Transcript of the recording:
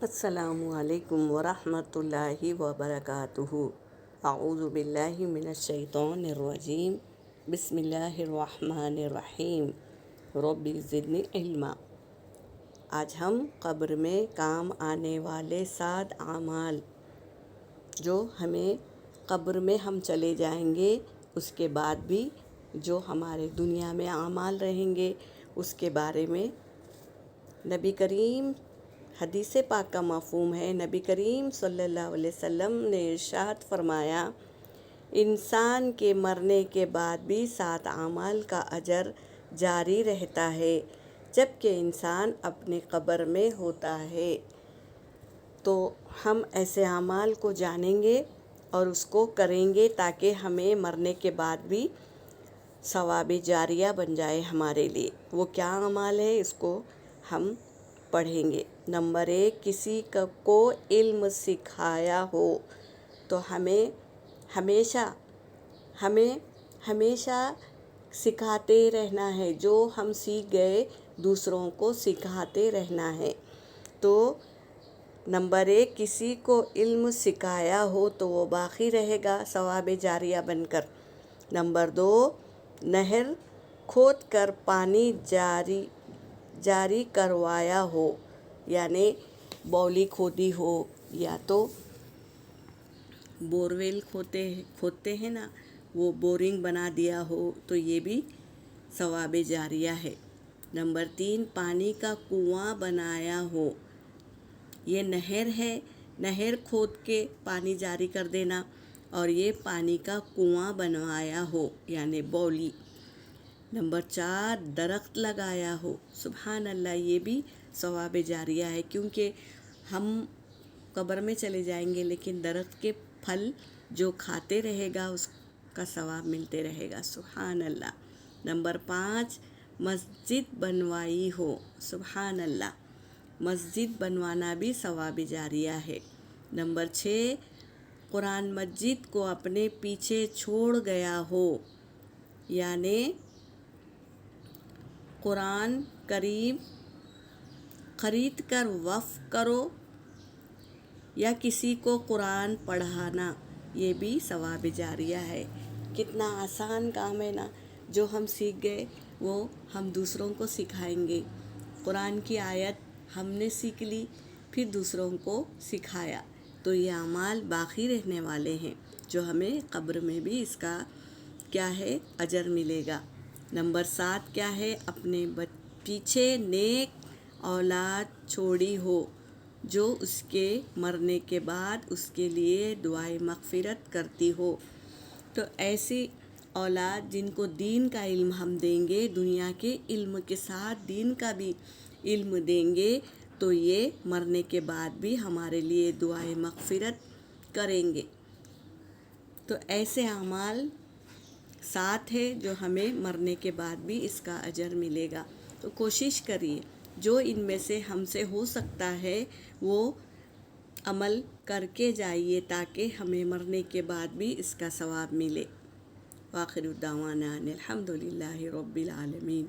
السلام علیکم ورحمۃ اللہ وبرکاتہ۔ اعوذ باللہ من الشیطان الرجیم، بسم اللہ الرحمن الرحیم، رب زدنی علما۔ آج ہم قبر میں کام آنے والے 7 اعمال جو ہمیں قبر میں ہم چلے جائیں گے اس کے بعد بھی جو ہمارے دنیا میں اعمال رہیں گے اس کے بارے میں نبی کریم حدیث پاک کا مفہوم ہے۔ نبی کریم صلی اللہ علیہ وسلم نے ارشاد فرمایا، انسان کے مرنے کے بعد بھی 7 اعمال کا اجر جاری رہتا ہے جب کہ انسان اپنی قبر میں ہوتا ہے۔ تو ہم ایسے اعمال کو جانیں گے اور اس کو کریں گے تاکہ ہمیں مرنے کے بعد بھی ثواب جاریہ بن جائے ہمارے لیے۔ وہ کیا اعمال ہے اس کو ہم پڑھیں گے۔ نمبر 1، کسی کو علم سکھایا ہو تو ہمیں ہمیشہ سکھاتے رہنا ہے۔ جو ہم سیکھ گئے دوسروں کو سکھاتے رہنا ہے۔ تو نمبر 1، کسی کو علم سکھایا ہو تو وہ باقی رہے گا ثواب جاریہ بن کر۔ نمبر 2، نہر کھود کر پانی جاری کروایا ہو، یعنی بولی کھودی ہو یا تو بورویل کھودتے ہیں نا، وہ بورنگ بنا دیا ہو تو یہ بھی ثواب جاریہ ہے۔ نمبر 3، پانی کا کنواں بنایا ہو، یہ نہر ہے، نہر کھود کے پانی جاری کر دینا، اور یہ پانی کا کنواں بنوایا ہو یعنی بولی۔ نمبر 4، درخت لگایا ہو، سبحان اللہ، یہ بھی ثواب جاریہ ہے، کیونکہ ہم قبر میں چلے جائیں گے لیکن درخت کے پھل جو کھاتے رہے گا اس کا ثواب ملتے رہے گا، سبحان اللہ۔ نمبر 5، مسجد بنوائی ہو، سبحان اللہ، مسجد بنوانا بھی ثواب جاریہ ہے۔ نمبر 6، قرآن مجید کو اپنے پیچھے چھوڑ گیا ہو، یعنی قرآن کریم خرید کر وقف کرو یا کسی کو قرآن پڑھانا، یہ بھی ثواب جاریہ ہے۔ کتنا آسان کام ہے نا، جو ہم سیکھ گئے وہ ہم دوسروں کو سکھائیں گے۔ قرآن کی آیت ہم نے سیکھ لی پھر دوسروں کو سکھایا تو یہ اعمال باقی رہنے والے ہیں جو ہمیں قبر میں بھی اس کا کیا ہے اجر ملے گا۔ نمبر 7 کیا ہے، اپنے پیچھے نیک اولاد چھوڑی ہو جو اس کے مرنے کے بعد اس کے لیے دعائے مغفرت کرتی ہو۔ تو ایسی اولاد جن کو دین کا علم ہم دیں گے، دنیا کے علم کے ساتھ دین کا بھی علم دیں گے، تو یہ مرنے کے بعد بھی ہمارے لیے دعائے مغفرت کریں گے۔ تو ایسے اعمال 7 ہے جو ہمیں مرنے کے بعد بھی اس کا اجر ملے گا۔ تو کوشش کریے جو ان میں سے ہم سے ہو سکتا ہے وہ عمل کر کے جائیے تاکہ ہمیں مرنے کے بعد بھی اس کا ثواب ملے۔ وآخر دعوانا ان الحمد للہ رب العالمین۔